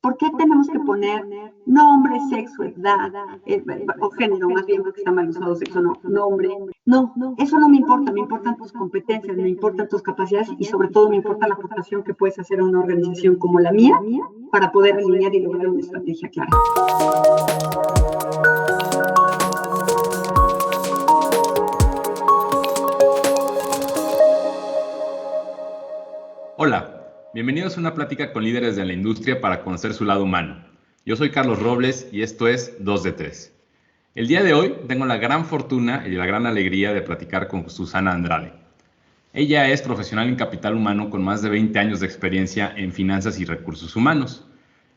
¿Por qué tenemos que poner nombre, sexo, edad, o género, más bien porque está mal usado sexo, no, nombre? No, eso no me importa, me importan tus competencias, me importan tus capacidades y sobre todo me importa la aportación que puedes hacer a una organización como la mía para poder alinear y lograr una estrategia clara. Hola, bienvenidos a una plática con líderes de la industria para conocer su lado humano. Yo soy Carlos Robles y esto es 2 de 3. El día de hoy tengo la gran fortuna y la gran alegría de platicar con Susana Andrade. Ella es profesional en capital humano con más de 20 años de experiencia en finanzas y recursos humanos.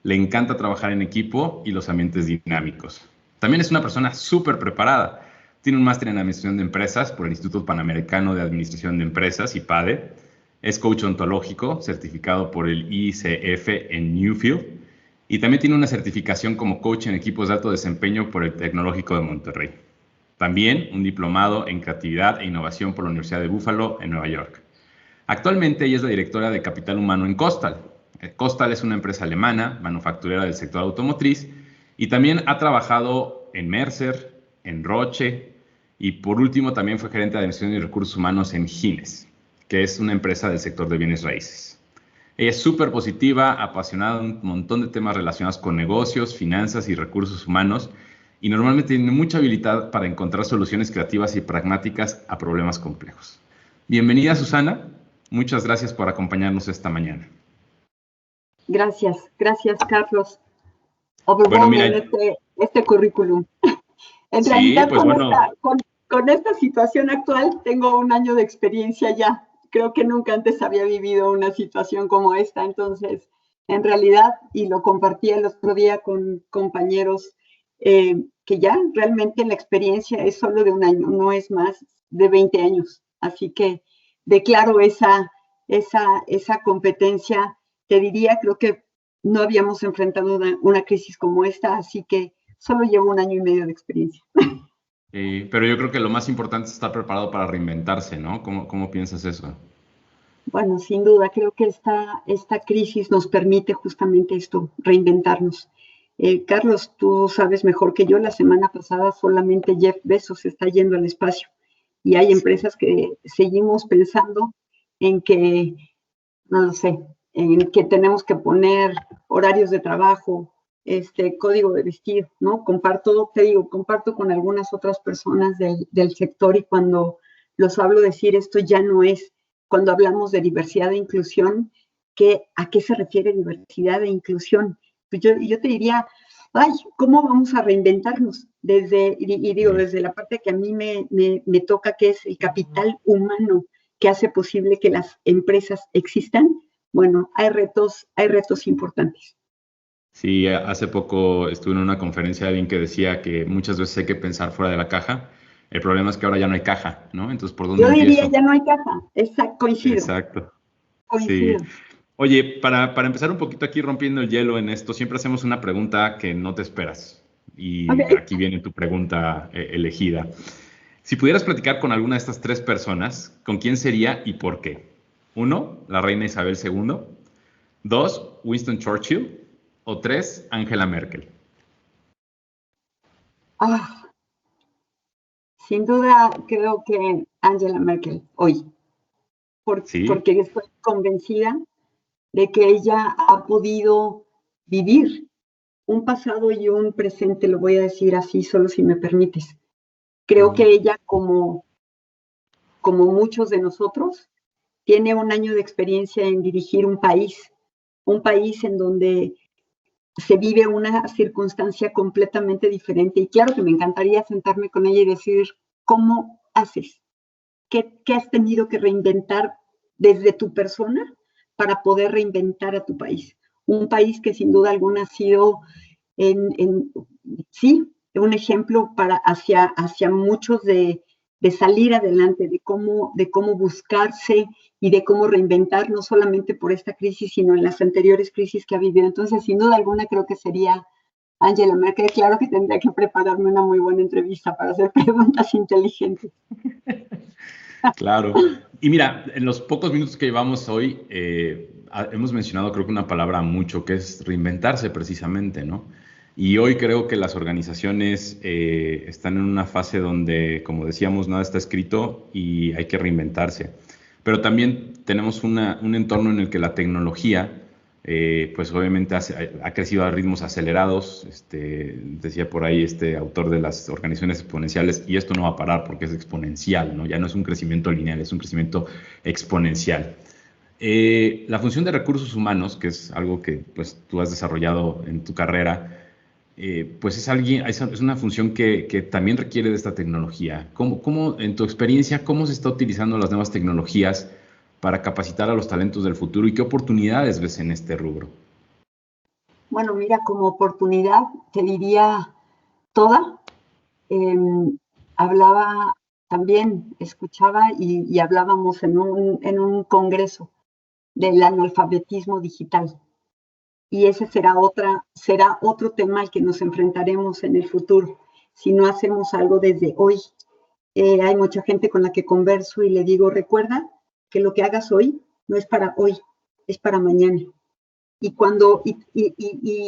Le encanta trabajar en equipo y los ambientes dinámicos. También es una persona súper preparada. Tiene un máster en Administración de Empresas por el Instituto Panamericano de Administración de Empresas, IPADE. Es coach ontológico, certificado por el ICF en Newfield. Y también tiene una certificación como coach en equipos de alto desempeño por el Tecnológico de Monterrey. También un diplomado en creatividad e innovación por la Universidad de Buffalo en Nueva York. Actualmente ella es la directora de Capital Humano en Costal. Costal es una empresa alemana, manufacturera del sector automotriz, y también ha trabajado en Mercer, en Roche, y por último también fue gerente de Administración y Recursos Humanos en Gines, que es una empresa del sector de bienes raíces. Ella es súper positiva, apasionada de un montón de temas relacionados con negocios, finanzas y recursos humanos, y normalmente tiene mucha habilidad para encontrar soluciones creativas y pragmáticas a problemas complejos. Bienvenida, Susana. Muchas gracias por acompañarnos esta mañana. Gracias, Carlos. Bueno, mira, este currículum. En realidad, pues con esta situación actual, tengo 1 año de experiencia ya. Creo que nunca antes había vivido una situación como esta. Entonces, en realidad, y lo compartí el otro día con compañeros, que ya realmente la experiencia es solo de 1 año, no es más de 20 años. Así que declaro esa competencia. Te diría, creo que no habíamos enfrentado una crisis como esta, así que solo llevo 1 año y medio de experiencia. Pero yo creo que lo más importante es estar preparado para reinventarse, ¿no? ¿Cómo piensas eso? Bueno, sin duda, creo que esta crisis nos permite justamente esto, reinventarnos. Carlos, tú sabes mejor que yo, la semana pasada solamente Jeff Bezos está yendo al espacio y hay empresas que seguimos pensando en que, no lo sé, en que tenemos que poner horarios de trabajo, código de vestir, ¿no? Comparto con algunas otras personas del sector y cuando los hablo decir esto ya no es, cuando hablamos de diversidad e inclusión, ¿a qué se refiere diversidad e inclusión? Pues yo te diría, ¿cómo vamos a reinventarnos? Desde la parte que a mí me toca, que es el capital humano que hace posible que las empresas existan. Bueno, hay retos importantes. Sí, hace poco estuve en una conferencia de alguien que decía que muchas veces hay que pensar fuera de la caja. El problema es que ahora ya no hay caja, ¿no? Entonces, ¿por dónde empiezo? Yo diría, ya no hay caja. Exacto, coincido. Exacto. Coincido. Sí. Oye, para empezar un poquito aquí rompiendo el hielo en esto, siempre hacemos una pregunta que no te esperas. Y aquí viene tu pregunta elegida. Si pudieras platicar con alguna de estas 3 personas, ¿con quién sería y por qué? 1, la reina Isabel II. 2, Winston Churchill. O 3, Angela Merkel. Sin duda, creo que Angela Merkel hoy. Porque estoy convencida de que ella ha podido vivir un pasado y un presente, lo voy a decir así, solo si me permites. Creo que ella, como muchos de nosotros, tiene 1 año de experiencia en dirigir un país en donde se vive una circunstancia completamente diferente. Y claro que me encantaría sentarme con ella y decir, ¿cómo haces? ¿Qué has tenido que reinventar desde tu persona para poder reinventar a tu país? Un país que sin duda alguna ha sido, sí, un ejemplo hacia muchos de salir adelante, de cómo buscarse y de cómo reinventar, no solamente por esta crisis, sino en las anteriores crisis que ha vivido. Entonces, sin duda alguna, creo que sería Angela Merkel. Claro que tendría que prepararme una muy buena entrevista para hacer preguntas inteligentes. Claro. Y mira, en los pocos minutos que llevamos hoy, hemos mencionado creo que una palabra mucho, que es reinventarse precisamente, ¿no? Y hoy creo que las organizaciones están en una fase donde, como decíamos, nada está escrito y hay que reinventarse. Pero también tenemos un entorno en el que la tecnología, pues obviamente ha crecido a ritmos acelerados. Decía por ahí este autor de las organizaciones exponenciales, y esto no va a parar porque es exponencial, ¿no? Ya no es un crecimiento lineal, es un crecimiento exponencial. La función de recursos humanos, que es algo que pues, tú has desarrollado en tu carrera, pues es una función que también requiere de esta tecnología. En tu experiencia, cómo se está utilizando las nuevas tecnologías para capacitar a los talentos del futuro y qué oportunidades ves en este rubro? Bueno, mira, como oportunidad te diría toda. Hablaba también, escuchaba y hablábamos en un congreso del analfabetismo digital. Y ese será otro tema al que nos enfrentaremos en el futuro, si no hacemos algo desde hoy. Hay mucha gente con la que converso y le digo, recuerda que lo que hagas hoy no es para hoy, es para mañana. Y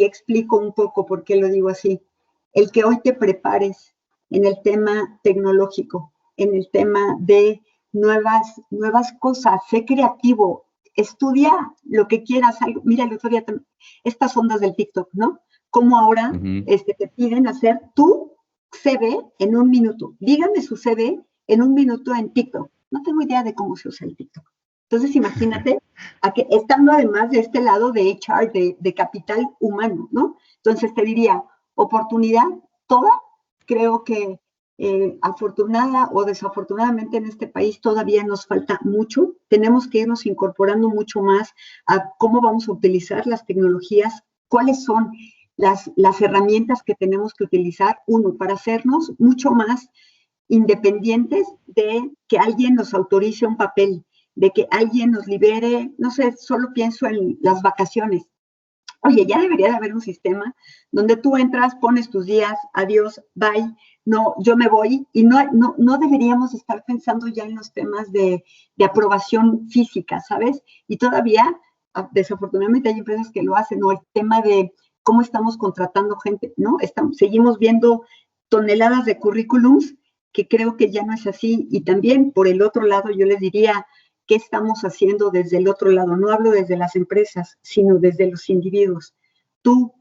explico un poco por qué lo digo así. El que hoy te prepares en el tema tecnológico, en el tema de nuevas cosas, sé creativo, estudia lo que quieras. Mira, el otro día, estas ondas del TikTok, ¿no? Como ahora te piden hacer tu CV en un minuto. Díganme su CV en un minuto en TikTok. No tengo idea de cómo se usa el TikTok. Entonces, imagínate, estando además de este lado de HR, de capital humano, ¿no? Entonces, te diría, oportunidad toda. Creo que afortunada o desafortunadamente en este país todavía nos falta mucho. Tenemos que irnos incorporando mucho más a cómo vamos a utilizar las tecnologías, cuáles son las herramientas que tenemos que utilizar, uno, para hacernos mucho más independientes de que alguien nos autorice un papel, de que alguien nos libere, no sé, solo pienso en las vacaciones. Oye, ya debería de haber un sistema donde tú entras, pones tus días, adiós, bye, no, yo me voy, y no deberíamos estar pensando ya en los temas de aprobación física, ¿sabes? Y todavía, desafortunadamente, hay empresas que lo hacen, o el tema de cómo estamos contratando gente, ¿no? Seguimos viendo toneladas de currículums que creo que ya no es así. Y también, por el otro lado, yo les diría, ¿qué estamos haciendo desde el otro lado? No hablo desde las empresas, sino desde los individuos. Tú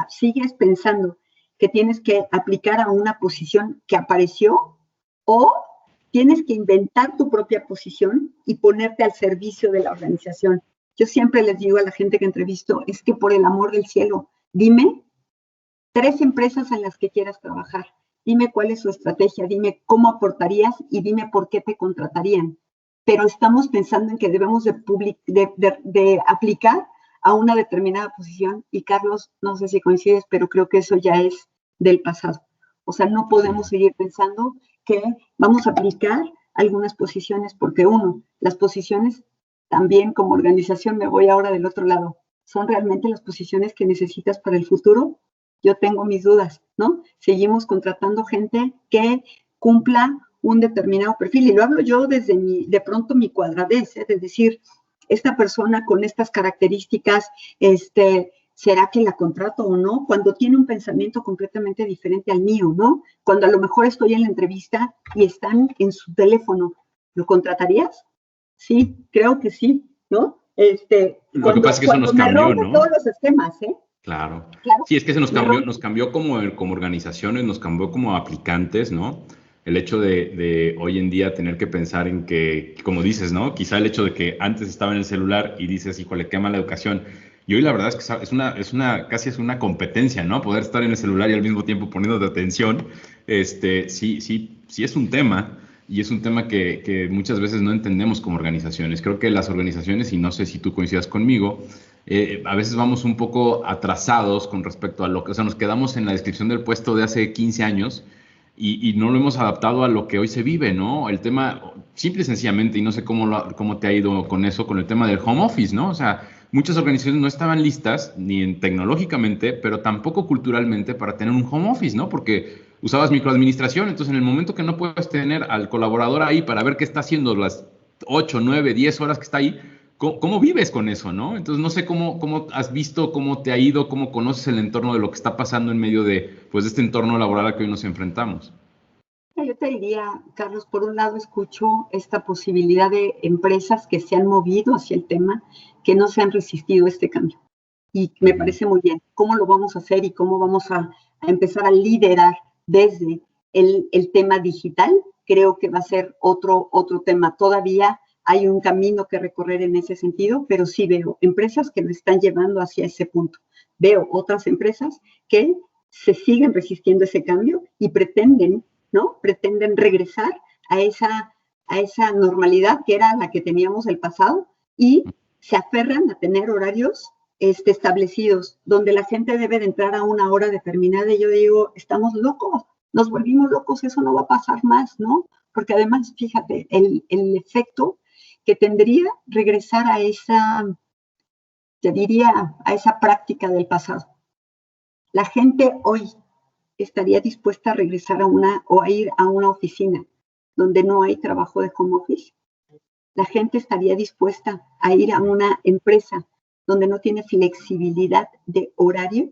sigues pensando que tienes que aplicar a una posición que apareció, o tienes que inventar tu propia posición y ponerte al servicio de la organización. Yo siempre les digo a la gente que entrevisto, es que por el amor del cielo, dime 3 empresas en las que quieras trabajar. Dime cuál es su estrategia, dime cómo aportarías y dime por qué te contratarían. Pero estamos pensando en que debemos de aplicar a una determinada posición, y Carlos, no sé si coincides, pero creo que eso ya es del pasado. O sea, no podemos seguir pensando que vamos a aplicar algunas posiciones, porque las posiciones también como organización, me voy ahora del otro lado, ¿son realmente las posiciones que necesitas para el futuro? Yo tengo mis dudas, ¿no? Seguimos contratando gente que cumpla un determinado perfil, y lo hablo yo desde de pronto mi cuadradez, es decir, esta persona con estas características, ¿será que la contrato o no? Cuando tiene un pensamiento completamente diferente al mío, ¿no? Cuando a lo mejor estoy en la entrevista y están en su teléfono, ¿lo contratarías? Sí, creo que sí, ¿no? Lo que pasa es que eso nos cambió, ¿no? Todos los esquemas, ¿eh? Claro. Sí, es que se nos cambió como organizaciones, nos cambió como aplicantes, ¿no? El hecho de hoy en día tener que pensar en que, como dices, ¿no? Quizá el hecho de que antes estaba en el celular y dices, híjole, qué mala educación. Y hoy la verdad es que casi es una competencia, ¿no? Poder estar en el celular y al mismo tiempo poniéndote atención. Sí es un tema, y es un tema que muchas veces no entendemos como organizaciones. Creo que las organizaciones, y no sé si tú coincidas conmigo, a veces vamos un poco atrasados con respecto a lo que, o sea, nos quedamos en la descripción del puesto de hace 15 años y no lo hemos adaptado a lo que hoy se vive, ¿no? El tema, simple y sencillamente, y no sé cómo te ha ido con eso, con el tema del home office, ¿no? O sea, muchas organizaciones no estaban listas, ni tecnológicamente, pero tampoco culturalmente, para tener un home office, ¿no? Porque usabas microadministración, entonces en el momento que no puedes tener al colaborador ahí para ver qué está haciendo las 8, 9, 10 horas que está ahí, ¿cómo vives con eso, no? Entonces, no sé cómo has visto, cómo te ha ido, cómo conoces el entorno de lo que está pasando en medio de este entorno laboral al que hoy nos enfrentamos. Yo te diría, Carlos, por un lado escucho esta posibilidad de empresas que se han movido hacia el tema, que no se han resistido a este cambio. Y me parece muy bien. ¿Cómo lo vamos a hacer y cómo vamos a empezar a liderar desde el tema digital? Creo que va a ser otro tema. Todavía hay un camino que recorrer en ese sentido, pero sí veo empresas que lo están llevando hacia ese punto. Veo otras empresas que se siguen resistiendo a ese cambio y pretenden, ¿no? Pretenden regresar a esa normalidad que era la que teníamos el pasado y se aferran a tener horarios establecidos, donde la gente debe de entrar a una hora determinada. Y yo digo, estamos locos, nos volvimos locos, eso no va a pasar más, ¿no? Porque además, fíjate, el efecto que tendría regresar a esa, te diría, a esa práctica del pasado. La gente hoy estaría dispuesta a regresar o a ir a una oficina donde no hay trabajo de home office. La gente estaría dispuesta a ir a una empresa donde no tiene flexibilidad de horario.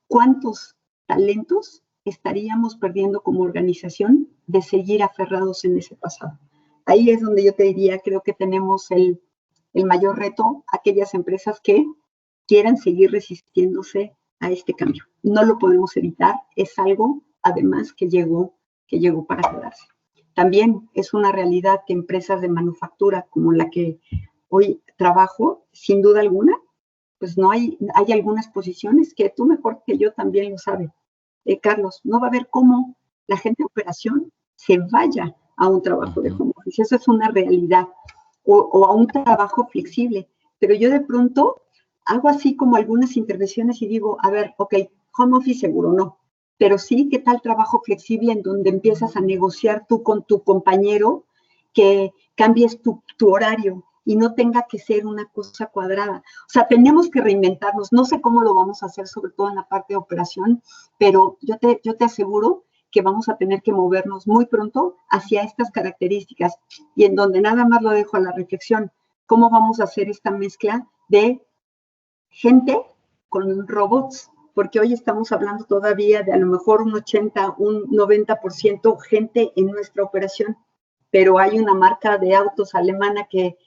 ¿Cuántos talentos estaríamos perdiendo como organización de seguir aferrados en ese pasado? Ahí es donde yo te diría, creo que tenemos el mayor reto, aquellas empresas que quieran seguir resistiéndose a este cambio. No lo podemos evitar, es algo además que llegó para quedarse. También es una realidad que empresas de manufactura como la que hoy trabajo, sin duda alguna, pues no hay algunas posiciones que tú mejor que yo también lo sabes, Carlos, no va a haber cómo la gente de operación se vaya a un trabajo de home office. Eso es una realidad, o a un trabajo flexible. Pero yo de pronto hago así como algunas intervenciones y digo, a ver, ok, home office seguro no, pero sí, ¿qué tal trabajo flexible en donde empiezas a negociar tú con tu compañero que cambies tu horario y no tenga que ser una cosa cuadrada? O sea, tenemos que reinventarnos. No sé cómo lo vamos a hacer, sobre todo en la parte de operación, pero yo te aseguro que vamos a tener que movernos muy pronto hacia estas características y en donde nada más lo dejo a la reflexión, cómo vamos a hacer esta mezcla de gente con robots, porque hoy estamos hablando todavía de a lo mejor un 80, un 90% gente en nuestra operación, pero hay una marca de autos alemana que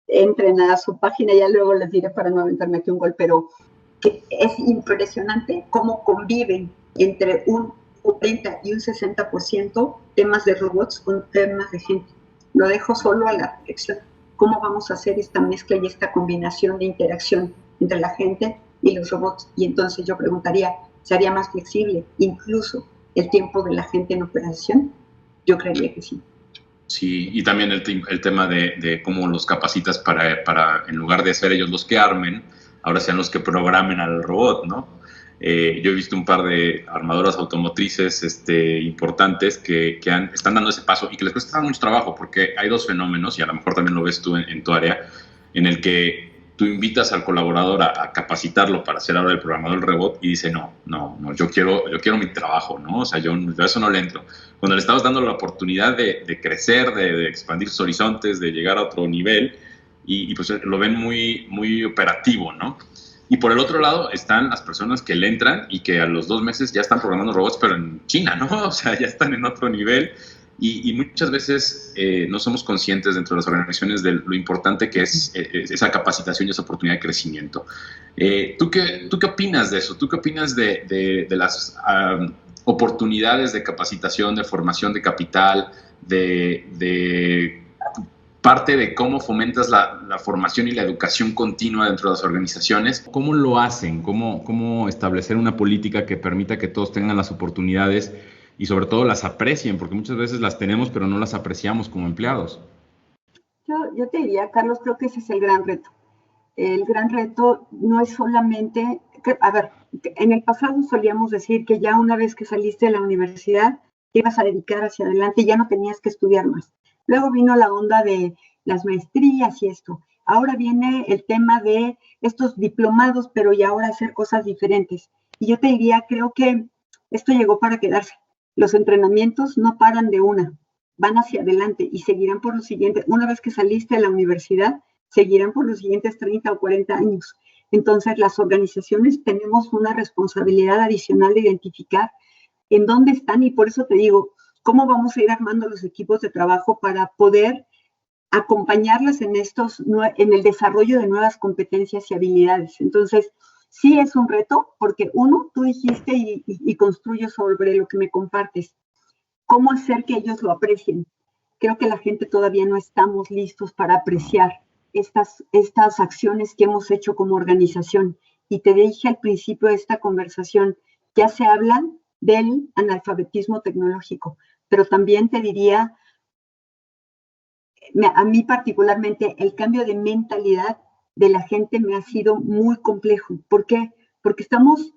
entren a su página, ya luego les diré para no aventarme aquí un gol, pero que es impresionante cómo conviven entre un 30 y un 60% temas de robots con temas de gente. Lo dejo solo a la reflexión. ¿Cómo vamos a hacer esta mezcla y esta combinación de interacción entre la gente y los robots? Y entonces yo preguntaría, ¿sería más flexible incluso el tiempo de la gente en operación? Yo creería que sí. Sí, y también el tema de cómo los capacitas para, en lugar de ser ellos los que armen, ahora sean los que programen al robot, ¿no? Yo he visto un par de armadoras automotrices importantes que están dando ese paso y que les cuesta mucho trabajo, porque hay dos fenómenos, y a lo mejor también lo ves tú en tu área, en el que tú invitas al colaborador a capacitarlo para ser ahora el programador del robot y dice, no, yo quiero mi trabajo, ¿no? O sea, yo a eso no le entro. Cuando le estabas dando la oportunidad de crecer, de expandir sus horizontes, de llegar a otro nivel, y pues lo ven muy, muy operativo, ¿no? Y por el otro lado están las personas que le entran y que a los 2 meses ya están programando robots, pero en China, ¿no? O sea, ya están en otro nivel. Y muchas veces no somos conscientes dentro de las organizaciones de lo importante que es esa capacitación y esa oportunidad de crecimiento. ¿Tú qué opinas de eso? ¿Tú qué opinas de las oportunidades de capacitación, de formación de capital, de parte de cómo fomentas la formación y la educación continua dentro de las organizaciones? ¿Cómo lo hacen? ¿Cómo establecer una política que permita que todos tengan las oportunidades y sobre todo las aprecien? Porque muchas veces las tenemos, pero no las apreciamos como empleados. Yo te diría, Carlos, creo que ese es el gran reto. El gran reto no es solamente, a ver, en el pasado solíamos decir que ya una vez que saliste de la universidad te ibas a dedicar hacia adelante y ya no tenías que estudiar más. Luego vino la onda de las maestrías y esto. Ahora viene el tema de estos diplomados, pero y ahora hacer cosas diferentes. Y yo te diría, creo que esto llegó para quedarse. Los entrenamientos no paran de una. van hacia adelante y seguirán por los siguientes, una vez que saliste de la universidad, seguirán por los siguientes 30 o 40 años. Entonces, las organizaciones tenemos una responsabilidad adicional de identificar en dónde están, y por eso te digo, cómo vamos a ir armando los equipos de trabajo para poder acompañarlas en el desarrollo de nuevas competencias y habilidades. Entonces, sí es un reto, porque uno, tú dijiste y construyo sobre lo que me compartes, cómo hacer que ellos lo aprecien. Creo que la gente todavía no estamos listos para apreciar estas acciones que hemos hecho como organización. Y te dije al principio de esta conversación, ya se habla del analfabetismo tecnológico, pero también te diría, a mí particularmente, el cambio de mentalidad de la gente me ha sido muy complejo. ¿Por qué? Porque estamos,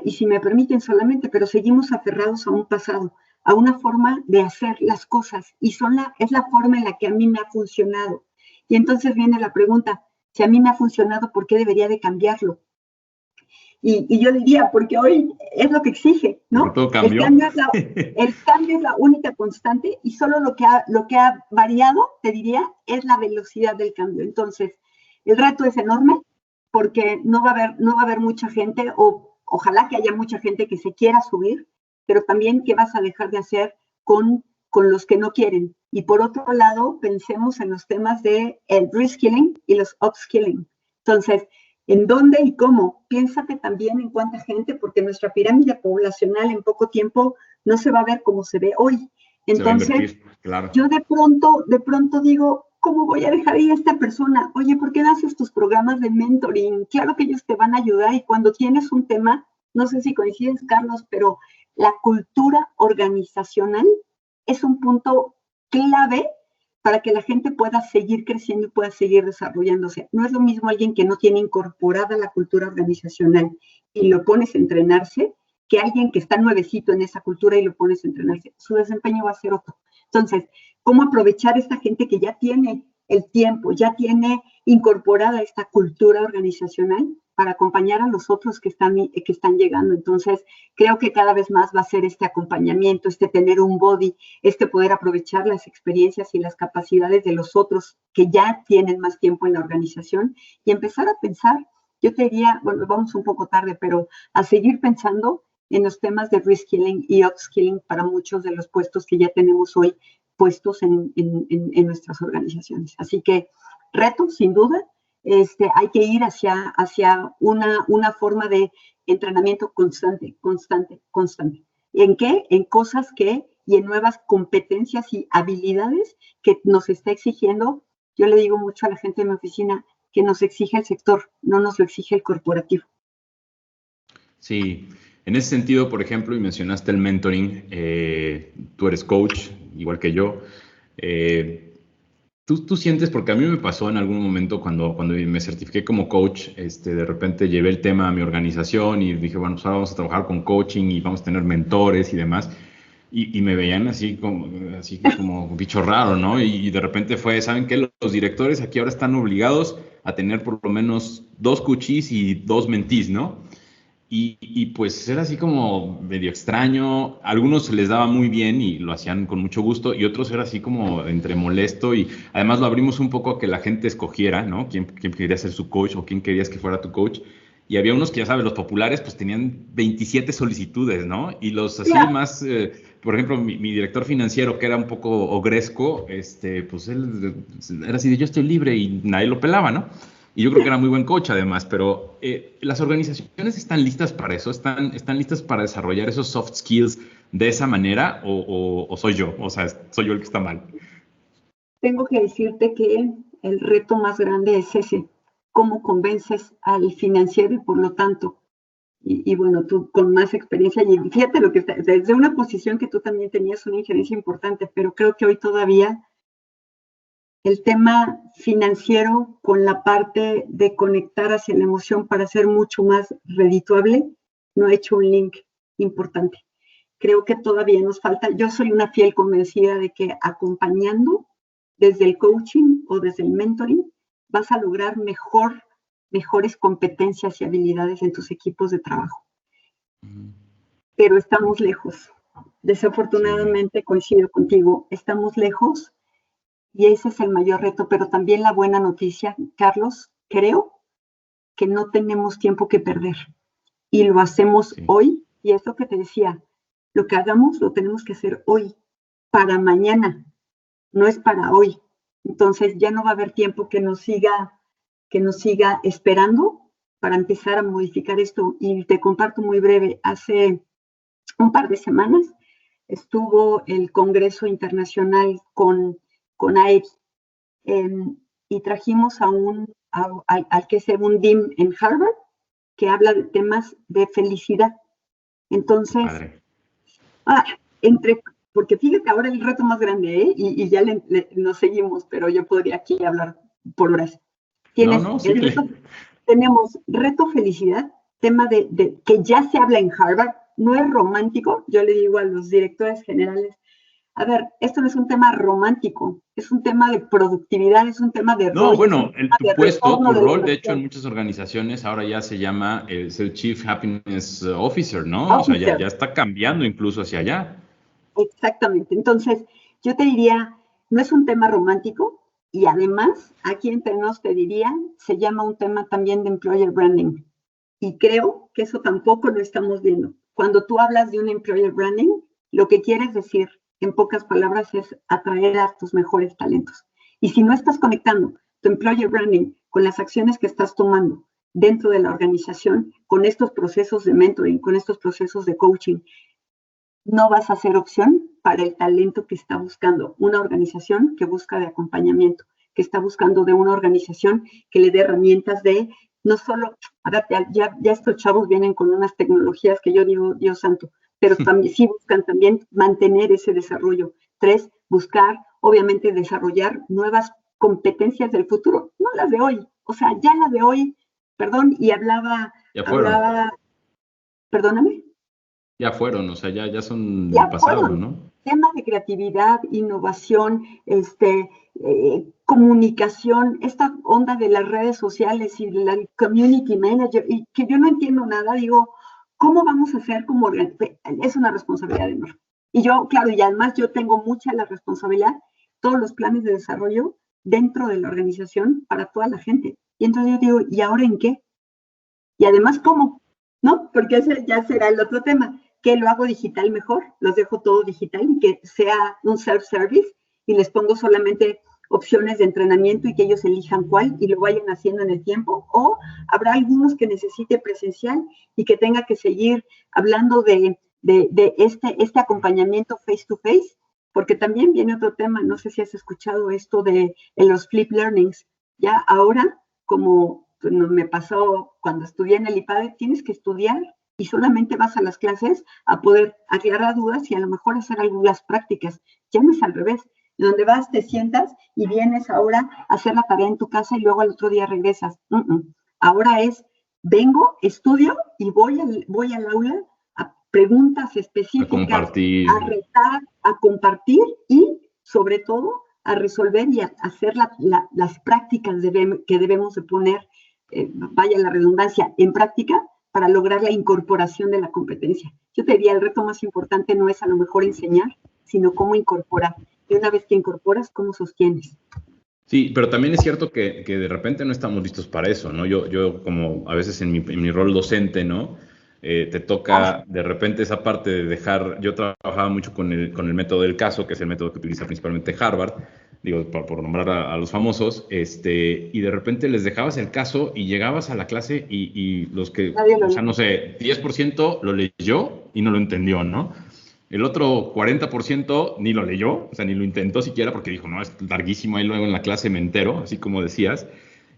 y si me permiten solamente, pero seguimos aferrados a un pasado, a una forma de hacer las cosas, y es la forma en la que a mí me ha funcionado. Y entonces viene la pregunta, si a mí me ha funcionado, ¿por qué debería de cambiarlo? Y yo diría, porque hoy es lo que exige, ¿no? Todo cambió. El cambio es la única constante, y solo lo que ha variado, te diría, es la velocidad del cambio. Entonces, el reto es enorme, porque no va a haber mucha gente, o ojalá que haya mucha gente que se quiera subir, pero también qué vas a dejar de hacer con los que no quieren. Y por otro lado, pensemos en los temas de el reskilling y los upskilling. Entonces, ¿en dónde y cómo? Piénsate también en cuánta gente, porque nuestra pirámide poblacional en poco tiempo no se va a ver como se ve hoy. Entonces, claro. Yo de pronto digo, ¿cómo voy a dejar ir a esta persona? Oye, ¿por qué no haces tus programas de mentoring? Claro que ellos te van a ayudar, y cuando tienes un tema, no sé si coincides, Carlos, pero la cultura organizacional es un punto clave para que la gente pueda seguir creciendo y pueda seguir desarrollándose. No es lo mismo alguien que no tiene incorporada la cultura organizacional y lo pones a entrenarse, que alguien que está nuevecito en esa cultura y lo pones a entrenarse. Su desempeño va a ser otro. Entonces, ¿cómo aprovechar esta gente que ya tiene el tiempo, ya tiene incorporada esta cultura organizacional para acompañar a los otros que están llegando? Entonces, creo que cada vez más va a ser este acompañamiento, tener un body, poder aprovechar las experiencias y las capacidades de los otros que ya tienen más tiempo en la organización, y empezar a pensar, yo te diría, bueno, vamos un poco tarde, pero a seguir pensando en los temas de reskilling y upskilling para muchos de los puestos que ya tenemos hoy puestos en nuestras organizaciones. Así que reto, sin duda, hay que ir hacia una forma de entrenamiento constante. ¿En qué? En cosas y en nuevas competencias y habilidades que nos está exigiendo. Yo le digo mucho a la gente de mi oficina que nos exige el sector, no nos lo exige el corporativo. Sí, en ese sentido, por ejemplo, y mencionaste el mentoring, tú eres coach, igual que yo. ¿Tú sientes, porque a mí me pasó en algún momento cuando me certifiqué como coach, de repente llevé el tema a mi organización y dije, bueno, pues ahora vamos a trabajar con coaching y vamos a tener mentores y demás, y me veían así como bicho raro, ¿no? Y de repente ¿saben qué? Los directores aquí ahora están obligados a tener por lo menos 2 coaches y 2 mentees, ¿no? Y pues era así como medio extraño. A algunos se les daba muy bien y lo hacían con mucho gusto, y otros era así como entre molesto, y además lo abrimos un poco a que la gente escogiera, ¿no? ¿Quién quería ser su coach o quién querías que fuera tu coach? Y había unos que, ya sabes, los populares pues tenían 27 solicitudes, ¿no? Y los así más, por ejemplo, mi director financiero, que era un poco ogresco, pues él era así de yo estoy libre, y nadie lo pelaba, ¿no? Y yo creo que era muy buen coach además, pero ¿las organizaciones están listas para eso? ¿Están listas para desarrollar esos soft skills de esa manera, o soy yo? O sea, soy yo el que está mal. Tengo que decirte que el reto más grande es ese, cómo convences al financiero, y por lo tanto, y bueno, tú con más experiencia, y fíjate lo que está, desde una posición que tú también tenías una injerencia importante, pero creo que hoy todavía el tema financiero con la parte de conectar hacia la emoción para ser mucho más redituable, no ha hecho un link importante. Creo que todavía nos falta. Yo soy una fiel convencida de que acompañando desde el coaching o desde el mentoring vas a lograr mejores competencias y habilidades en tus equipos de trabajo. Pero estamos lejos. Desafortunadamente coincido contigo, estamos lejos y ese es el mayor reto, pero también la buena noticia, Carlos, creo que no tenemos tiempo que perder y lo hacemos hoy, y es lo que te decía, lo que hagamos lo tenemos que hacer hoy, para mañana, no es para hoy. Entonces ya no va a haber tiempo que nos siga esperando para empezar a modificar esto. Y te comparto muy breve, hace un par de semanas estuvo el Congreso Internacional con AERI, y trajimos al que es un DIM en Harvard, que habla de temas de felicidad. Entonces, porque fíjate, ahora el reto más grande, y ya nos seguimos, pero yo podría aquí hablar por horas. Tenemos reto felicidad, tema de que ya se habla en Harvard, no es romántico. Yo le digo a los directores generales, a ver, esto no es un tema romántico, es un tema de productividad, es un tema de rol. No, bueno, tu puesto, tu rol, de hecho, en muchas organizaciones ahora ya se llama, es el Chief Happiness Officer, ¿no? O sea, ya está cambiando incluso hacia allá. Exactamente. Entonces, yo te diría, no es un tema romántico, y además, aquí entre nos te diría, se llama un tema también de employer branding. Y creo que eso tampoco lo estamos viendo. Cuando tú hablas de un employer branding, lo que quieres decir, en pocas palabras, es atraer a tus mejores talentos. Y si no estás conectando tu employer branding con las acciones que estás tomando dentro de la organización, con estos procesos de mentoring, con estos procesos de coaching, no vas a ser opción para el talento que está buscando una organización que busca de acompañamiento, que está buscando de una organización que le dé herramientas de, no solo, ahora ya estos chavos vienen con unas tecnologías que yo digo, Dios santo, pero también sí buscan también mantener ese desarrollo. 3, buscar, obviamente, desarrollar nuevas competencias del futuro, no las de hoy, o sea, ya las de hoy, perdón, y hablaba, perdóname. Ya fueron, o sea, ya son del pasado, ¿no? Temas de creatividad, innovación, comunicación, esta onda de las redes sociales y la community manager, y que yo no entiendo nada, digo, ¿cómo vamos a hacer como organización? Es una responsabilidad enorme. Y yo, claro, y además yo tengo mucha la responsabilidad, todos los planes de desarrollo dentro de la organización para toda la gente. Y entonces yo digo, ¿y ahora en qué? Y además, ¿cómo? ¿No? Porque ese ya será el otro tema. ¿Qué lo hago digital mejor? Los dejo todo digital y que sea un self-service y les pongo solamente opciones de entrenamiento y que ellos elijan cuál y lo vayan haciendo en el tiempo. O habrá algunos que necesite presencial y que tenga que seguir hablando de este acompañamiento face to face, porque también viene otro tema. No sé si has escuchado esto de los flip learnings. Ya ahora, como me pasó cuando estudié en el IPADE, tienes que estudiar y solamente vas a las clases a poder aclarar dudas y a lo mejor hacer algunas prácticas. Ya no es al revés, donde vas, te sientas y vienes ahora a hacer la tarea en tu casa y luego al otro día regresas. Ahora es, vengo, estudio y voy al aula a preguntas específicas, a retar, a compartir y, sobre todo, a resolver y a hacer las prácticas que debemos de poner, vaya la redundancia, en práctica para lograr la incorporación de la competencia. Yo te diría, el reto más importante no es a lo mejor enseñar, sino cómo incorporar. Y una vez que incorporas, ¿cómo sostienes? Sí, pero también es cierto que de repente no estamos listos para eso, ¿no? Yo como a veces en mi rol docente, ¿no? Te toca de repente esa parte de dejar, yo trabajaba mucho con el método del caso, que es el método que utiliza principalmente Harvard, digo, por nombrar a los famosos, y de repente les dejabas el caso y llegabas a la clase y los que, o sea, no sé, 10% lo leyó y no lo entendió, ¿no? El otro 40% ni lo leyó, o sea, ni lo intentó siquiera porque dijo, no, es larguísimo, ahí luego en la clase me entero, así como decías.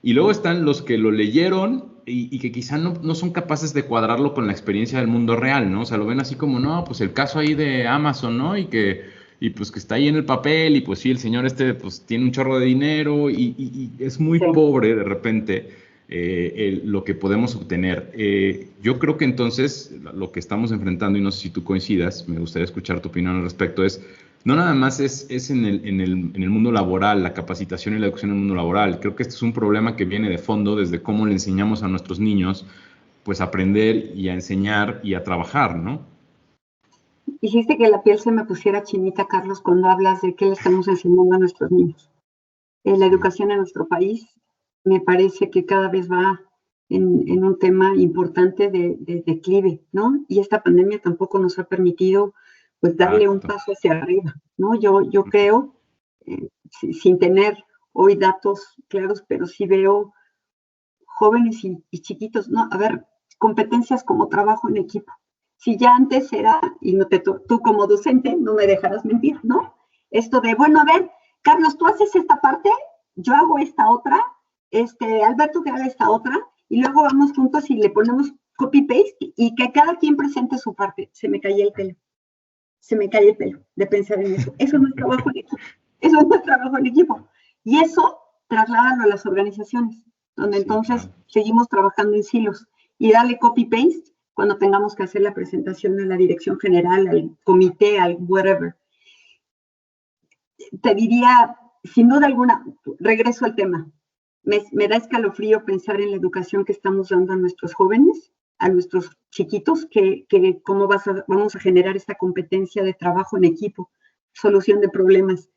Y luego están los que lo leyeron y que quizá no son capaces de cuadrarlo con la experiencia del mundo real, ¿no? O sea, lo ven así como, no, pues el caso ahí de Amazon, ¿no? Y pues que está ahí en el papel y pues sí, el señor pues tiene un chorro de dinero y es muy pobre de repente lo que podemos obtener. Yo creo que entonces lo que estamos enfrentando, y no sé si tú coincidas, me gustaría escuchar tu opinión al respecto, es no nada más es en el mundo laboral, la capacitación y la educación en el mundo laboral. Creo que este es un problema que viene de fondo desde cómo le enseñamos a nuestros niños pues a aprender y a enseñar y a trabajar, ¿no? Hiciste que la piel se me pusiera chinita, Carlos, cuando hablas de qué le estamos enseñando a nuestros niños. La educación en nuestro país me parece que cada vez va en un tema importante de declive, ¿no? Y esta pandemia tampoco nos ha permitido, pues, darle un paso hacia arriba, ¿no? Yo creo, sin tener hoy datos claros, pero sí veo jóvenes y chiquitos, ¿no? A ver, competencias como trabajo en equipo. Si ya antes era, y no tú como docente no me dejarás mentir, ¿no? Esto de, bueno, a ver, Carlos, tú haces esta parte, yo hago esta otra, Alberto que haga esta otra, y luego vamos juntos y le ponemos copy-paste y que cada quien presente su parte. Se me caía el pelo. Se me cae el pelo de pensar en eso. Eso no es trabajo en equipo. Eso no es trabajo en equipo. Y eso trasládalo a las organizaciones, donde entonces seguimos trabajando en silos y darle copy-paste cuando tengamos que hacer la presentación a la dirección general, al comité, al whatever. Te diría, sin duda alguna, regreso al tema. Me da escalofrío pensar en la educación que estamos dando a nuestros jóvenes, a nuestros chiquitos, que cómo vamos a generar esta competencia de trabajo en equipo, solución de problemas,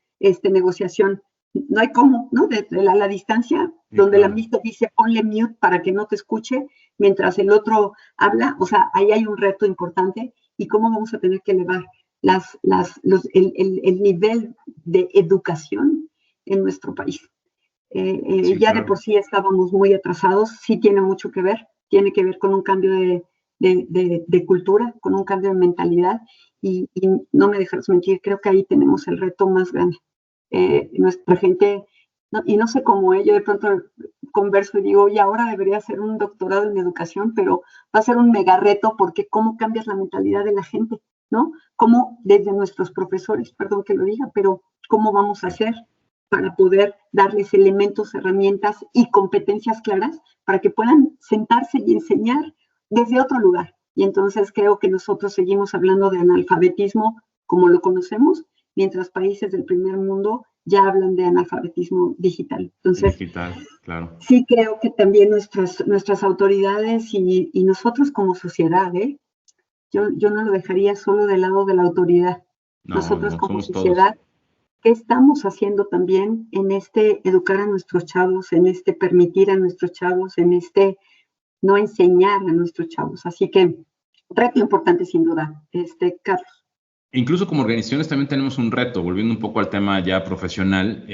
negociación. No hay cómo, ¿no? De la distancia, sí, donde claro. La amistad dice ponle mute para que no te escuche mientras el otro habla. O sea, ahí hay un reto importante y cómo vamos a tener que elevar el nivel de educación en nuestro país. Sí, ya claro. De por sí estábamos muy atrasados, sí tiene mucho que ver, tiene que ver con un cambio de cultura, con un cambio de mentalidad y no me dejarás mentir, creo que ahí tenemos el reto más grande. Nuestra gente, no, y no sé cómo, yo de pronto converso y digo, y ahora debería hacer un doctorado en educación, pero va a ser un mega reto porque cómo cambias la mentalidad de la gente, ¿no? Cómo desde nuestros profesores, perdón que lo diga, pero cómo vamos a hacer para poder darles elementos, herramientas y competencias claras para que puedan sentarse y enseñar desde otro lugar. Y entonces creo que nosotros seguimos hablando de analfabetismo como lo conocemos, mientras países del primer mundo ya hablan de analfabetismo digital. Entonces, claro. Sí creo que también nuestras autoridades y nosotros como sociedad, yo no lo dejaría solo del lado de la autoridad. No, nosotros no, como sociedad, todos. ¿Qué estamos haciendo también en educar a nuestros chavos, en permitir a nuestros chavos, en no enseñar a nuestros chavos? Así que, reto importante sin duda, Carlos. Incluso como organizaciones también tenemos un reto, volviendo un poco al tema ya profesional,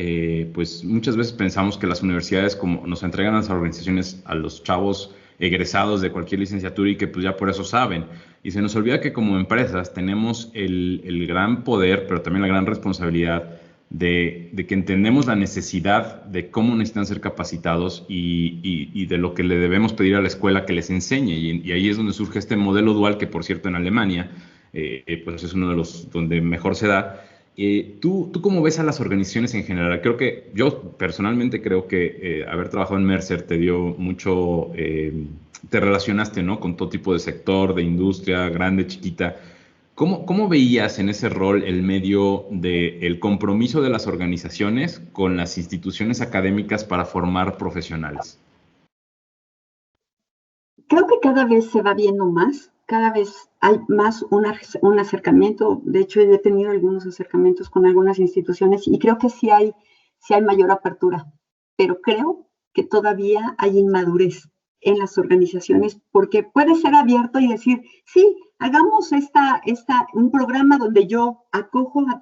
pues muchas veces pensamos que las universidades como nos entregan a las organizaciones a los chavos egresados de cualquier licenciatura y que pues ya por eso saben. Y se nos olvida que como empresas tenemos el gran poder, pero también la gran responsabilidad de que entendemos la necesidad de cómo necesitan ser capacitados y de lo que le debemos pedir a la escuela que les enseñe. Y ahí es donde surge este modelo dual que, por cierto, en Alemania, pues es uno de los donde mejor se da. ¿Tú cómo ves a las organizaciones en general? Creo que yo personalmente creo que haber trabajado en Mercer te dio mucho, te relacionaste, ¿no? Con todo tipo de sector, de industria, grande, chiquita. ¿Cómo veías en ese rol el medio del compromiso de las organizaciones con las instituciones académicas para formar profesionales? Creo que cada vez se va viendo más, cada vez hay más un acercamiento. De hecho, yo he tenido algunos acercamientos con algunas instituciones y creo que sí hay mayor apertura, pero creo que todavía hay inmadurez en las organizaciones porque puede ser abierto y decir, sí, hagamos un programa donde yo acojo a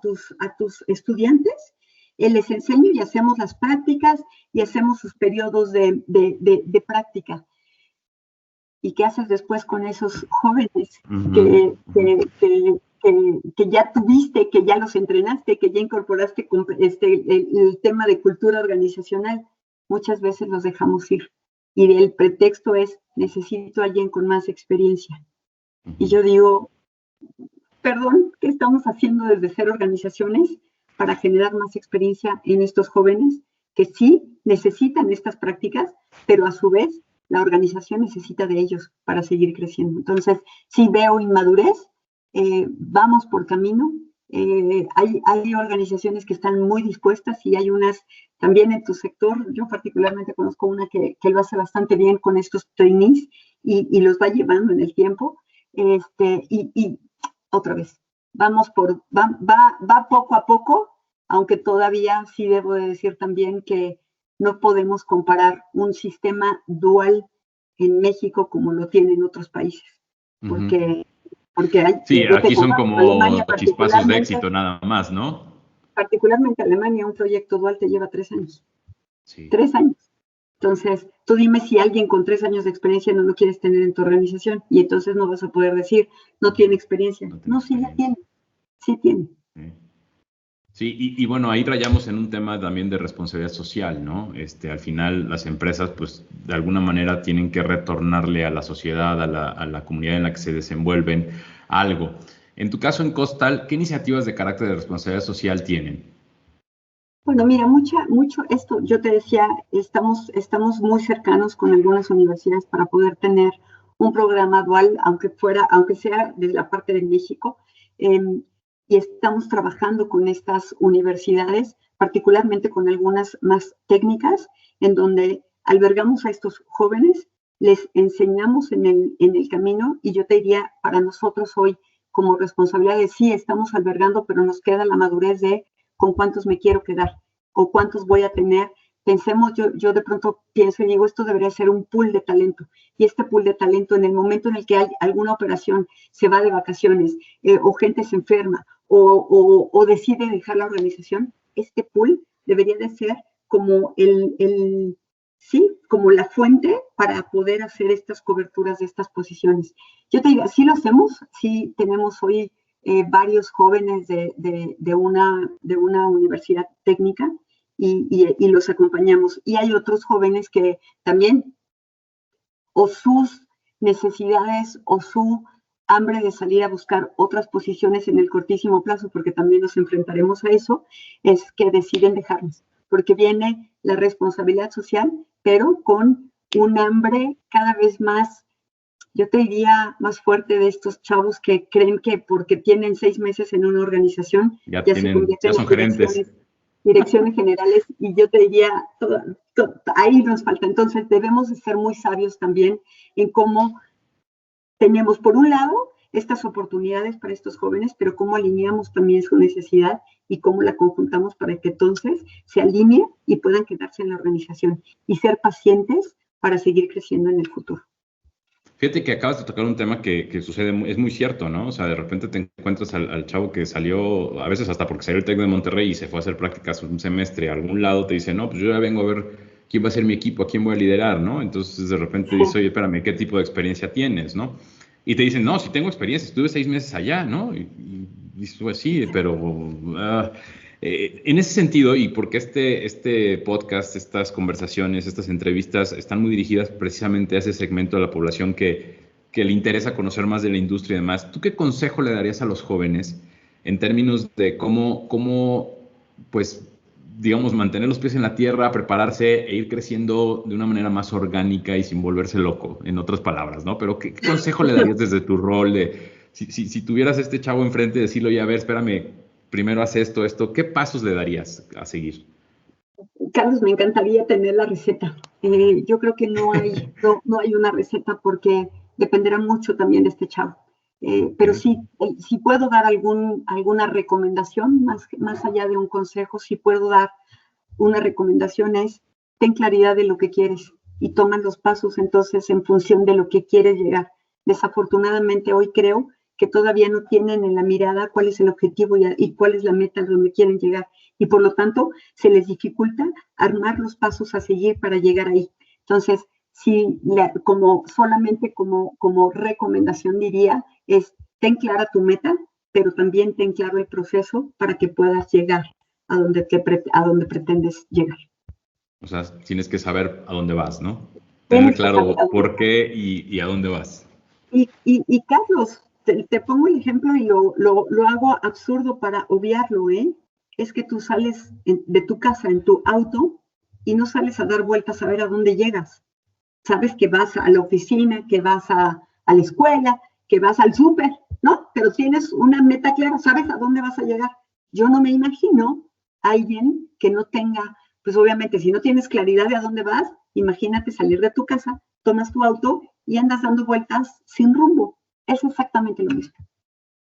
tus estudiantes, les enseño y hacemos las prácticas y hacemos sus periodos de práctica. ¿Y qué haces después con esos jóvenes que ya tuviste, que ya los entrenaste, que ya incorporaste el tema de cultura organizacional? Muchas veces los dejamos ir. Y el pretexto es, necesito a alguien con más experiencia. Y yo digo, perdón, ¿qué estamos haciendo desde ser organizaciones para generar más experiencia en estos jóvenes que sí necesitan estas prácticas, pero a su vez la organización necesita de ellos para seguir creciendo? Entonces, sí veo inmadurez, vamos por camino, hay organizaciones que están muy dispuestas y hay unas también en tu sector. Yo particularmente conozco una que lo hace bastante bien con estos trainees y los va llevando en el tiempo. Y otra vez, va poco a poco, aunque todavía sí debo de decir también que no podemos comparar un sistema dual en México como lo tienen otros países, porque, sí, yo te aquí son comento, Alemania como chispazos de éxito nada más, ¿no? particularmente Alemania, un proyecto dual te lleva 3 años. Sí. 3 años. Entonces, tú dime si alguien con 3 años de experiencia no lo quieres tener en tu organización y entonces no vas a poder decir, no tiene experiencia. No, sí la tiene, sí tiene. Sí, y bueno, ahí rayamos en un tema también de responsabilidad social, ¿no? Al final las empresas, pues, de alguna manera tienen que retornarle a la sociedad, a la comunidad en la que se desenvuelven algo. En tu caso, en Costal, ¿qué iniciativas de carácter de responsabilidad social tienen? Bueno, mira, mucho esto, yo te decía, estamos muy cercanos con algunas universidades para poder tener un programa dual, aunque sea de la parte de México, y estamos trabajando con estas universidades, particularmente con algunas más técnicas, en donde albergamos a estos jóvenes, les enseñamos en el camino, y yo te diría, para nosotros hoy, como responsabilidad de sí, estamos albergando, pero nos queda la madurez de con cuántos me quiero quedar o cuántos voy a tener. Pensemos, yo de pronto pienso y digo, esto debería ser un pool de talento. Y este pool de talento, en el momento en el que hay alguna operación, se va de vacaciones, o gente se enferma, o decide dejar la organización, este pool debería de ser como sí, como la fuente para poder hacer estas coberturas de estas posiciones. Yo te digo, sí lo hacemos, sí tenemos hoy varios jóvenes de una universidad técnica y los acompañamos. Y hay otros jóvenes que también, o sus necesidades o su hambre de salir a buscar otras posiciones en el cortísimo plazo, porque también nos enfrentaremos a eso, es que deciden dejarnos, porque viene la responsabilidad social, pero con un hambre cada vez más, yo te diría, más fuerte, de estos chavos que creen que porque tienen 6 meses en una organización Ya ya se convierten son en gerentes. direcciones generales, y yo te diría, ahí nos falta. Entonces debemos de ser muy sabios también en cómo tenemos, por un lado, estas oportunidades para estos jóvenes, pero cómo alineamos también su necesidad y cómo la conjuntamos para que entonces se alinee y puedan quedarse en la organización y ser pacientes para seguir creciendo en el futuro. Fíjate que acabas de tocar un tema que sucede, es muy cierto, ¿no? O sea, de repente te encuentras al chavo que salió, a veces hasta porque salió el TEC de Monterrey y se fue a hacer prácticas un semestre a algún lado, te dice, no, pues yo ya vengo a ver quién va a ser mi equipo, a quién voy a liderar, ¿no? Entonces de repente dice, oye, espérame, ¿qué tipo de experiencia tienes, no? Y te dicen, no, sí tengo experiencia, estuve 6 meses allá, ¿no? Y dices, pues sí, pero... en ese sentido, y porque este podcast, estas conversaciones, estas entrevistas están muy dirigidas precisamente a ese segmento de la población que le interesa conocer más de la industria y demás, ¿tú qué consejo le darías a los jóvenes en términos de cómo pues, digamos, mantener los pies en la tierra, prepararse e ir creciendo de una manera más orgánica y sin volverse loco, en otras palabras, ¿no? Pero ¿qué consejo le darías desde tu rol de, si tuvieras a este chavo enfrente, decirlo, ya, a ver, espérame, primero haz esto, ¿qué pasos le darías a seguir? Carlos, me encantaría tener la receta. Yo creo que no hay una receta, porque dependerá mucho también de este chavo. Pero sí, si puedo dar alguna recomendación, más allá de un consejo, si puedo dar una recomendación, es: ten claridad de lo que quieres y toma los pasos entonces en función de lo que quieres llegar. Desafortunadamente hoy creo que todavía no tienen en la mirada cuál es el objetivo y cuál es la meta a donde quieren llegar, y por lo tanto se les dificulta armar los pasos a seguir para llegar ahí. Entonces, solamente como recomendación diría, es: ten clara tu meta, pero también ten claro el proceso para que puedas llegar a donde pretendes llegar. O sea, tienes que saber a dónde vas, ¿no? Tener Tienes que saber claro por qué y a dónde vas. Y Carlos, te pongo el ejemplo y lo hago absurdo para obviarlo, ¿eh? Es que tú sales de tu casa en tu auto y no sales a dar vueltas a ver a dónde llegas. Sabes que vas a la oficina, que vas a la escuela, que vas al súper, ¿no? Pero tienes una meta clara, sabes a dónde vas a llegar. Yo no me imagino a alguien que no tenga, pues obviamente, si no tienes claridad de a dónde vas, imagínate salir de tu casa, tomas tu auto y andas dando vueltas sin rumbo. Es exactamente lo mismo.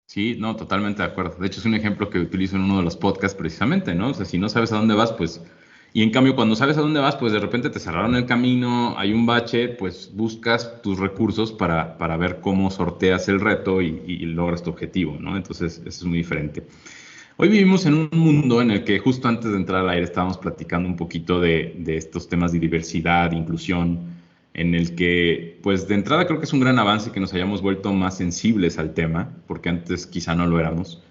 Sí, no, totalmente de acuerdo. De hecho, es un ejemplo que utilizo en uno de los podcasts precisamente, ¿no? O sea, si no sabes a dónde vas, pues... Y en cambio, cuando sabes a dónde vas, pues de repente te cerraron el camino, hay un bache, pues buscas tus recursos para ver cómo sorteas el reto y logras tu objetivo, ¿no? Entonces, eso es muy diferente. Hoy vivimos en un mundo en el que justo antes de entrar al aire estábamos platicando un poquito de estos temas de diversidad, inclusión, en el que, pues de entrada creo que es un gran avance que nos hayamos vuelto más sensibles al tema, porque antes quizá no lo éramos,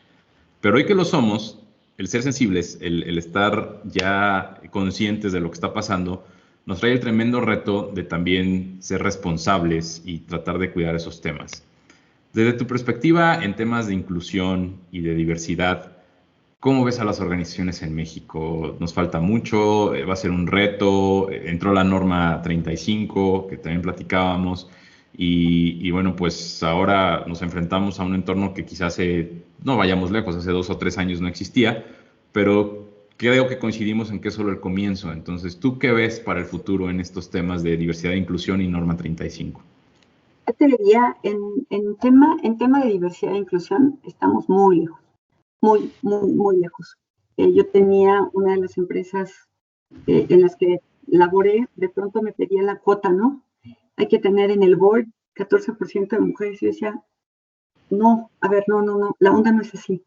pero hoy que lo somos, el ser sensibles, el estar ya conscientes de lo que está pasando, nos trae el tremendo reto de también ser responsables y tratar de cuidar esos temas. Desde tu perspectiva en temas de inclusión y de diversidad, ¿cómo ves a las organizaciones en México? ¿Nos falta mucho? ¿Va a ser un reto? Entró la norma 35, que también platicábamos, y bueno, pues ahora nos enfrentamos a un entorno que quizás no vayamos lejos, hace 2 o 3 años no existía, pero creo que coincidimos en que es solo el comienzo. Entonces, ¿tú qué ves para el futuro en estos temas de diversidad e inclusión y norma 35? Yo te diría, en tema de diversidad e inclusión, estamos muy lejos, muy, muy, muy lejos. Yo tenía una de las empresas en las que laboré, de pronto me pedía la cuota, ¿no? Hay que tener en el board 14% de mujeres. Y yo decía, no, a ver, no, no, no, la onda no es así.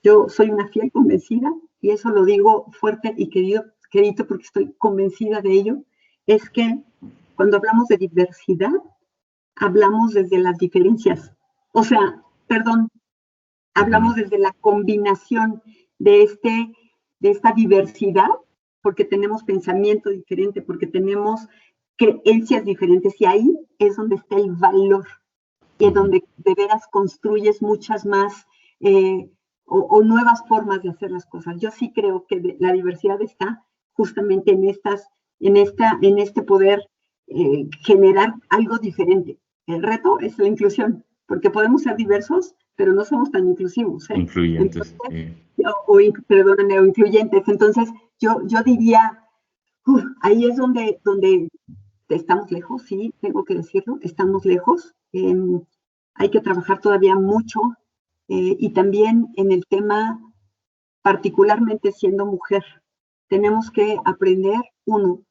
Yo soy una fiel convencida, y eso lo digo fuerte y querido porque estoy convencida de ello, es que cuando hablamos de diversidad, hablamos desde las diferencias. O sea, perdón, hablamos desde la combinación de, de esta diversidad, porque tenemos pensamiento diferente, porque tenemos creencias diferentes, y ahí es donde está el valor, y es donde de veras construyes muchas más o nuevas formas de hacer las cosas. Yo sí creo que la diversidad está justamente en este poder generar algo diferente. El reto es la inclusión, porque podemos ser diversos, pero no somos tan inclusivos, ¿eh? Influyentes. Entonces, perdóname, o incluyentes. Entonces, yo diría, ahí es donde estamos lejos, sí, tengo que decirlo, estamos lejos. Hay que trabajar todavía mucho, y también en el tema, particularmente siendo mujer, tenemos que aprender, uno,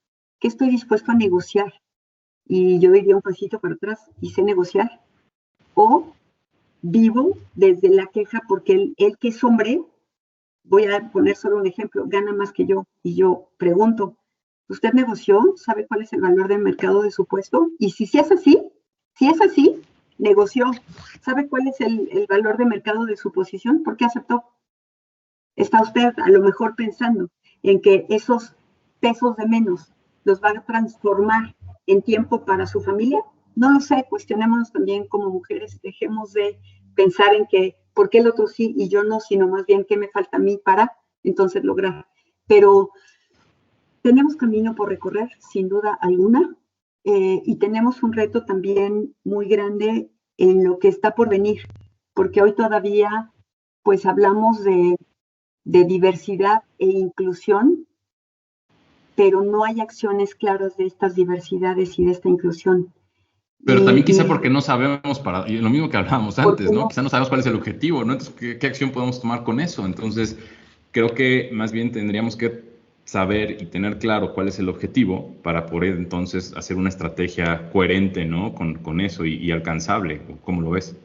que estoy dispuesto a negociar, y yo iría un pasito para atrás y sé negociar, o vivo desde la queja porque el que es hombre, voy a poner solo un ejemplo, gana más que yo, y yo pregunto, ¿usted negoció? ¿Sabe cuál es el valor del mercado de su puesto? Y si es así, negoció. ¿Sabe cuál es el valor de mercado de su posición? ¿Por qué aceptó? ¿Está usted a lo mejor pensando en que esos pesos de menos los va a transformar en tiempo para su familia? No lo sé, cuestionémonos también como mujeres, dejemos de pensar en que por qué el otro sí y yo no, sino más bien qué me falta a mí para entonces lograr. Pero tenemos camino por recorrer, sin duda alguna, y tenemos un reto también muy grande en lo que está por venir, porque hoy todavía pues hablamos de diversidad e inclusión, pero no hay acciones claras de estas diversidades y de esta inclusión. Pero también quizá porque no sabemos y lo mismo que hablábamos antes, ¿no? Quizá no sabemos cuál es el objetivo, ¿no? Entonces, ¿qué acción podemos tomar con eso? Entonces, creo que más bien tendríamos que saber y tener claro cuál es el objetivo para poder entonces hacer una estrategia coherente, ¿no? Con eso y alcanzable. ¿Cómo lo ves?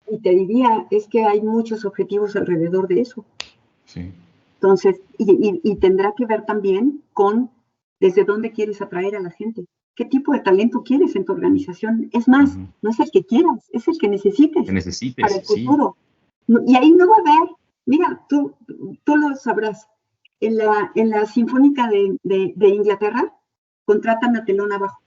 Y te diría, es que hay muchos objetivos alrededor de eso. Sí. Entonces, y tendrá que ver también con desde dónde quieres atraer a la gente. ¿Qué tipo de talento quieres en tu organización? Es más, no es el que quieras, es el que necesites, para el futuro. Sí. Y ahí no va a haber, mira, tú lo sabrás, en la Sinfónica de Inglaterra contratan a telón abajo.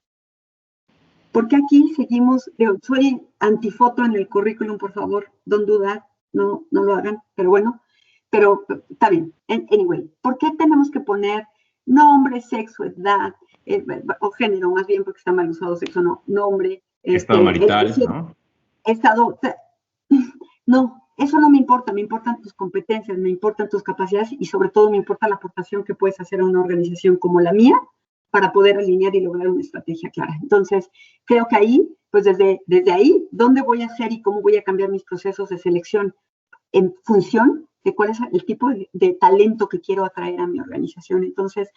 Porque aquí seguimos, soy antifoto en el currículum, por favor, don't do that, no lo hagan, pero bueno, pero está bien. Anyway, ¿por qué tenemos que poner nombre, sexo, edad, o género, más bien porque está mal usado sexo, no, nombre, estado marital, ¿no? Estado, no, eso no me importan tus competencias, me importan tus capacidades, y sobre todo me importa la aportación que puedes hacer a una organización como la mía para poder alinear y lograr una estrategia clara. Entonces, creo que ahí, pues desde ahí, ¿dónde voy a hacer y cómo voy a cambiar mis procesos de selección? en función de cuál es el tipo de talento que quiero atraer a mi organización. Entonces,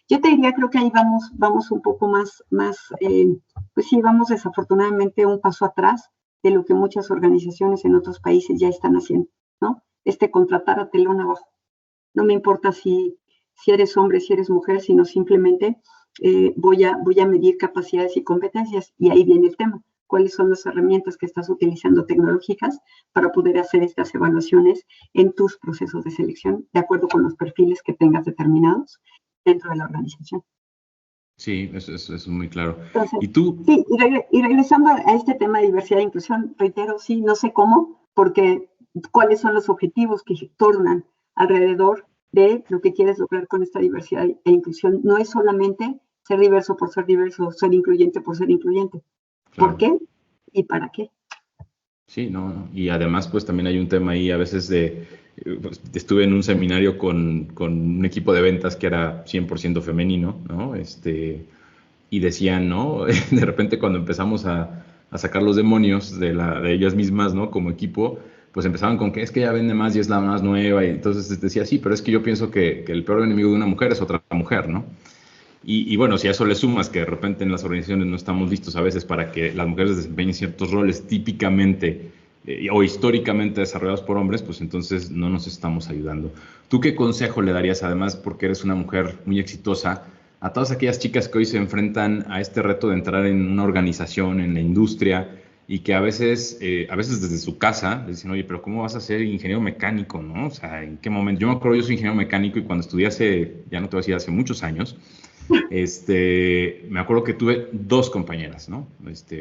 yo te diría, creo que ahí vamos un poco más pues sí, vamos desafortunadamente un paso atrás de lo que muchas organizaciones en otros países ya están haciendo, ¿no? Contratar a telón abajo. No me importa si eres hombre, si eres mujer, sino simplemente voy a medir capacidades y competencias. Y ahí viene el tema. ¿Cuáles son las herramientas que estás utilizando tecnológicas para poder hacer estas evaluaciones en tus procesos de selección, de acuerdo con los perfiles que tengas determinados dentro de la organización? Sí, eso es muy claro. Entonces, ¿Y tú? sí, y regresando a este tema de diversidad e inclusión, reitero, sí, no sé cómo, porque cuáles son los objetivos que tornan alrededor de lo que quieres lograr con esta diversidad e inclusión. No es solamente ser diverso por ser diverso, ser incluyente por ser incluyente. Claro. ¿Por qué y para qué? Sí, no. Y además, pues también hay un tema ahí a veces pues, estuve en un seminario con un equipo de ventas que era 100% femenino, ¿no? Y decían, ¿no? De repente cuando empezamos a sacar los demonios de ellas mismas, ¿no? Como equipo, pues empezaban con que es que ella vende más y es la más nueva. Y entonces decía, sí, pero es que yo pienso que el peor enemigo de una mujer es otra mujer, ¿no? Y bueno, si a eso le sumas que de repente en las organizaciones no estamos listos a veces para que las mujeres desempeñen ciertos roles típicamente o históricamente desarrollados por hombres, pues entonces no nos estamos ayudando. ¿Tú qué consejo le darías, además, porque eres una mujer muy exitosa, a todas aquellas chicas que hoy se enfrentan a este reto de entrar en una organización, en la industria, y que a veces desde su casa le dicen, oye, pero ¿cómo vas a ser ingeniero mecánico, no? O sea, ¿en qué momento? Yo me acuerdo, yo soy ingeniero mecánico y cuando estudié ya no te voy a decir, hace muchos años, me acuerdo que tuve 2 compañeras, ¿no?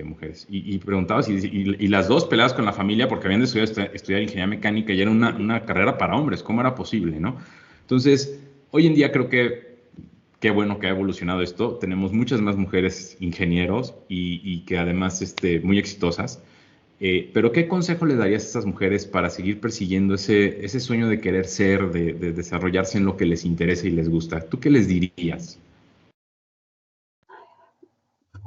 Mujeres. Y preguntabas, y las 2 peleadas con la familia porque habían de estudiar ingeniería mecánica y era una carrera para hombres. ¿Cómo era posible, no? Entonces, hoy en día creo que qué bueno que ha evolucionado esto. Tenemos muchas más mujeres ingenieros y que además muy exitosas. Pero ¿qué consejo le darías a estas mujeres para seguir persiguiendo ese sueño de querer ser, de desarrollarse en lo que les interesa y les gusta? ¿Tú qué les dirías?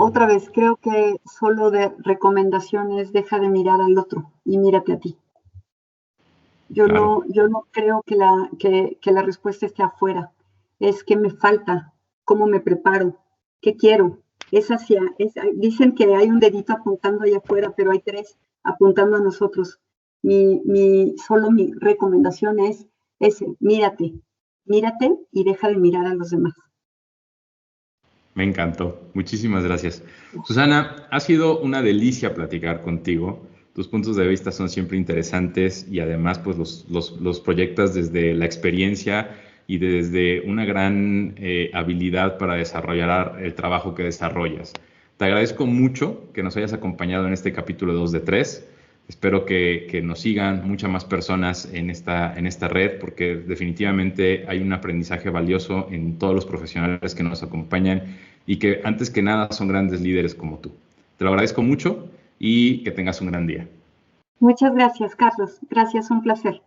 Otra vez, creo que solo de recomendaciones deja de mirar al otro y mírate a ti. Yo Claro. no creo que la respuesta esté afuera. Es qué me falta, cómo me preparo, qué quiero. Dicen que hay un dedito apuntando allá afuera, pero hay 3 apuntando a nosotros. Solo mi recomendación es mírate y deja de mirar a los demás. Me encantó. Muchísimas gracias. Susana, ha sido una delicia platicar contigo. Tus puntos de vista son siempre interesantes y además pues los proyectas desde la experiencia y desde una gran habilidad para desarrollar el trabajo que desarrollas. Te agradezco mucho que nos hayas acompañado en este capítulo 2 de 3. Espero que nos sigan muchas más personas en esta red porque definitivamente hay un aprendizaje valioso en todos los profesionales que nos acompañan y que antes que nada son grandes líderes como tú. Te lo agradezco mucho y que tengas un gran día. Muchas gracias, Carlos. Gracias, un placer.